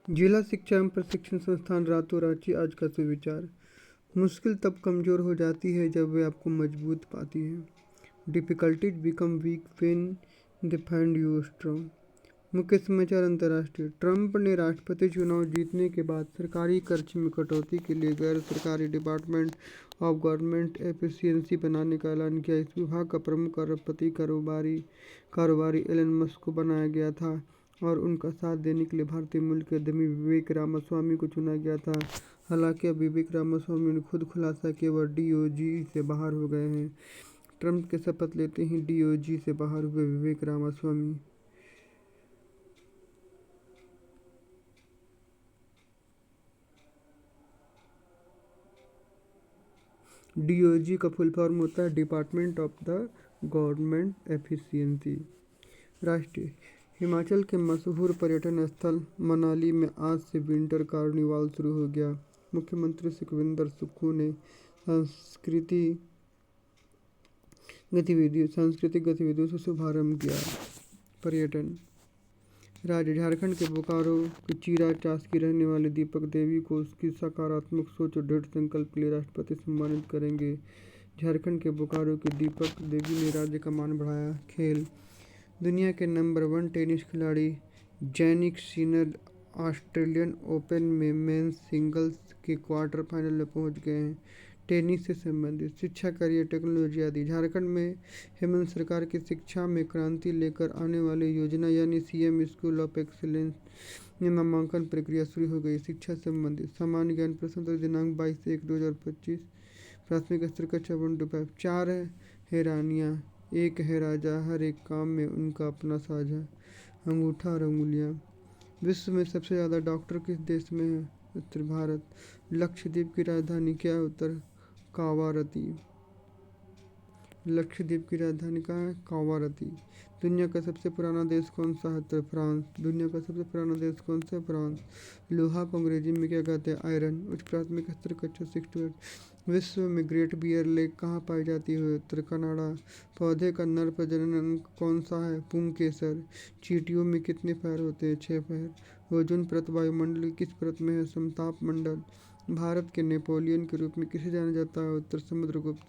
जिला शिक्षा एवं प्रशिक्षण संस्थान रातों रांची आज का सुविचार। मुश्किल तब कमज़ोर हो जाती है जब वे आपको मजबूत पाती है। Difficulties become weak when they find you strong. मुख्य समाचार अंतर्राष्ट्रीय। ट्रंप ने राष्ट्रपति चुनाव जीतने के बाद सरकारी खर्च में कटौती के लिए गैर सरकारी डिपार्टमेंट ऑफ गवर्नमेंट एफिशिएंसी बनाने का ऐलान किया। इस विभाग का प्रमुख अरबपति कारोबारी एलन मस्क को बनाया गया था और उनका साथ देने के लिए भारतीय मूल के उद्यमी विवेक रामास्वामी को चुना गया था। हालांकि अब विवेक रामास्वामी ने खुद खुलासा किया वह डीओजी से बाहर हो गए हैं। ट्रंप के शपथ लेते ही डीओजी से बाहर हुए विवेक रामास्वामी। डीओजी का फुल फॉर्म होता है department of the government efficiency. राष्ट्रीय। हिमाचल के मशहूर पर्यटन स्थल मनाली में आज से विंटर कार्निवाल शुरू हो गया। मुख्यमंत्री सुखविंदर सुक्खू ने सांस्कृतिक गतिविधियों से शुभारंभ किया। पर्यटन। राज्य झारखंड के बोकारो के चीरा चास की रहने वाली दीपक देवी को उसकी सकारात्मक सोच और दृढ़ संकल्प के लिए राष्ट्रपति सम्मानित करेंगे। झारखंड के बोकारो की दीपक देवी ने राज्य का मान बढ़ाया। खेल। दुनिया के नंबर 1 टेनिस खिलाड़ी जैनिक सिनर ऑस्ट्रेलियन ओपन में मेंस सिंगल्स के क्वार्टर फाइनल में पहुंच गए हैं। टेनिस से संबंधित शिक्षा, करियर, टेक्नोलॉजी आदि। झारखंड में हेमंत सरकार की शिक्षा में क्रांति लेकर आने वाली योजना यानी सीएम स्कूल ऑफ एक्सीलेंस में नामांकन प्रक्रिया शुरू हो गई। शिक्षा संबंधित सामान्य ज्ञान प्रश्न पत्र दिनांक 22/1/2025। प्राथमिक स्तर कक्षा 1 to 5। 4 है रानियाँ, 1 है राजा, हर एक काम में उनका अपना साझा। अंगूठा और अंगुलियाँ। विश्व में सबसे ज़्यादा डॉक्टर किस देश में है? उत्तर भारत। लक्षद्वीप की राजधानी क्या है? उत्तर कावारती। लक्षद्वीप की राजधानी कहाँ है? कावारती। दुनिया का सबसे पुराना देश कौन सा है? उत्तर फ्रांस। दुनिया का सबसे पुराना देश कौन सा है? फ्रांस। लोहा को अंग्रेजी में क्या कहते हैं? आयरन। उच्च प्राथमिक स्तर कक्षा 6 to 8। विश्व में ग्रेट बियर लेक कहाँ पाई जाती है? उत्तर कनाडा। पौधे का नर प्रजनन अंग कौन सा है? पुंकेसर। चींटियों में कितने पैर होते हैं? 6 पैर। ओजोन परत वायुमंडल की किस परत में है? समताप मंडल। भारत के नेपोलियन के रूप में किसे जाना जाता है? उत्तर समुद्रगुप्त।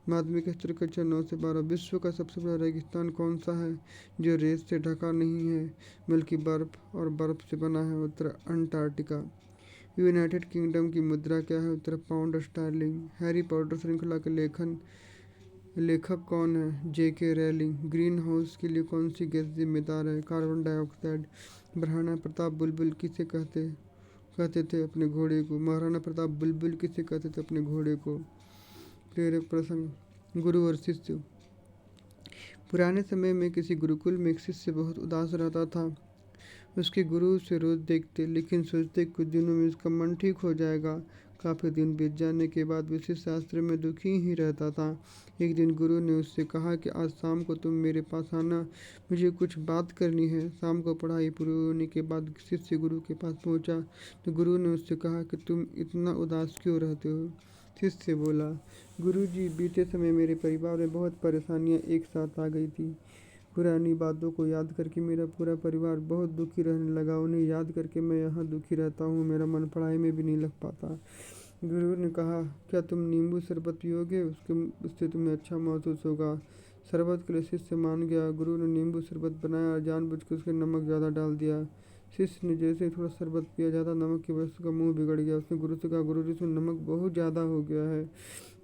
माध्यमिक स्तर कक्षा 9 से 12। विश्व का सबसे बड़ा रेगिस्तान कौन सा है जो रेत से ढका नहीं है बल्कि बर्फ और बर्फ से बना है? उत्तर अंटार्कटिका। यूनाइटेड किंगडम की मुद्रा क्या है? उत्तर पाउंड स्टर्लिंग। हैरी पॉटर श्रृंखला के लेखक कौन है? जेके रेलिंग। ग्रीन हाउस के लिए कौन सी गैस जिम्मेदार है? Carbon dioxide. महाराणा प्रताप बुलबुल किसे कहते थे अपने घोड़े को? महाराणा प्रताप बुलबुल किसे कहते थे अपने घोड़े को? प्रेरक प्रसंग। गुरु और शिष्य। पुराने समय में किसी गुरुकुल में एक शिष्य बहुत उदास रहता था। उसके गुरु उसे रोज देखते लेकिन सोचते कुछ दिनों में उसका मन ठीक हो जाएगा। काफ़ी दिन बीत जाने के बाद भी शिष्य शास्त्र में दुखी ही रहता था। एक दिन गुरु ने उससे कहा कि आज शाम को तुम मेरे पास आना, मुझे कुछ बात करनी है। शाम को पढ़ाई पूरी होने के बाद शिष्य गुरु के पास पहुंचा तो गुरु ने उससे कहा कि तुम इतना उदास क्यों रहते हो? शिष्य बोला, गुरुजी, बीते समय मेरे परिवार में बहुत परेशानियां एक साथ आ गई थी। पुरानी बातों को याद करके मेरा पूरा परिवार बहुत दुखी रहने लगा। उन्हें याद करके मैं यहाँ दुखी रहता हूँ। मेरा मन पढ़ाई में भी नहीं लग पाता। गुरु ने कहा, क्या तुम नींबू शरबत पियोगे? उससे तुम्हें अच्छा महसूस होगा। शरबत के लिए शिष्य मान गया। गुरु ने नींबू शरबत बनाया और जानबूझकर उसमें नमक ज़्यादा डाल दिया। शिष्य ने जैसे ही थोड़ा शरबत पिया, ज़्यादा नमक की वजह से उसका मुँह बिगड़ गया। उसने गुरु से कहा, गुरुजी, इसमें नमक बहुत ज़्यादा हो गया है।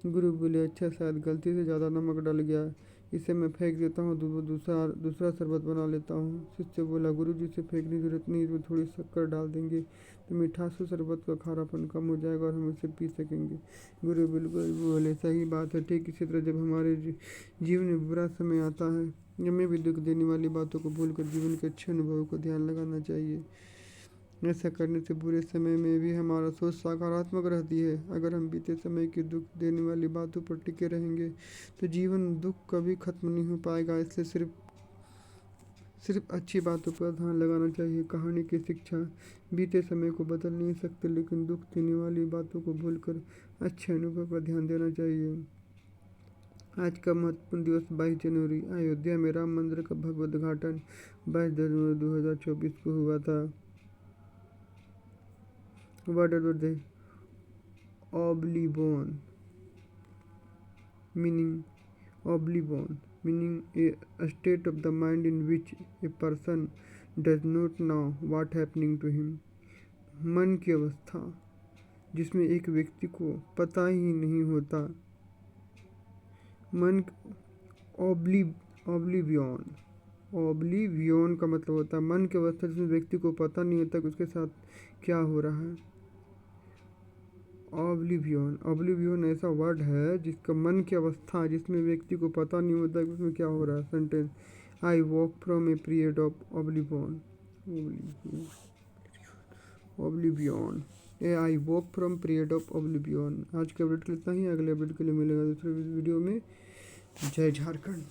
गुरु बोले, अच्छा, शायद गलती से ज़्यादा नमक डल गया, इसे मैं फेंक देता हूँ, दूसरा शरबत बना लेता हूँ। शिष्य बोला, गुरुजी, इसे फेंकने की जरूरत नहीं, इसमें थोड़ी शक्कर डाल देंगे तो मिठास शरबत का खारापन कम हो जाएगा और हम इसे पी सकेंगे। गुरु बिल्कुल बोले, सही बात है। ठीक इसी तरह जब हमारे जीवन में बुरा समय आता है, हमें भी दुख देने वाली बातों को भूलकर जीवन के अच्छे अनुभवों को ध्यान लगाना चाहिए। ऐसा करने से बुरे समय में भी हमारा सोच सकारात्मक रहती है। अगर हम बीते समय की दुख देने वाली बातों पर टिके रहेंगे तो जीवन दुख कभी खत्म नहीं हो पाएगा। इसलिए सिर्फ अच्छी बातों पर ध्यान लगाना चाहिए। कहानी की शिक्षा। बीते समय को बदल नहीं सकते लेकिन दुख देने वाली बातों को भूलकर अच्छे अनुभव पर ध्यान देना चाहिए। आज का महत्वपूर्ण दिवस 22 जनवरी। अयोध्या में राम मंदिर का भव्य उद्घाटन 22 जनवरी 2024 को हुआ था। What about the oblivion? Meaning a state of the mind in which a person does not know what happening to him. मन की अवस्था जिसमें एक व्यक्ति को पता ही नहीं होता। मन ओब्लिवियन का मतलब होता है मन की अवस्था जिसमें व्यक्ति को पता नहीं होता कि उसके साथ क्या हो रहा है। ओब्लिवियन ऐसा वर्ड है जिसका मन की अवस्था जिसमें व्यक्ति को पता नहीं होता कि उसमें क्या हो रहा है। Sentence I walk from a period of oblivion. I walk from period of oblivion. आज के अपडेट के लिए इतना ही। अगले अपडेट के लिए मिलेगा दूसरे वीडियो में। जय झारखंड।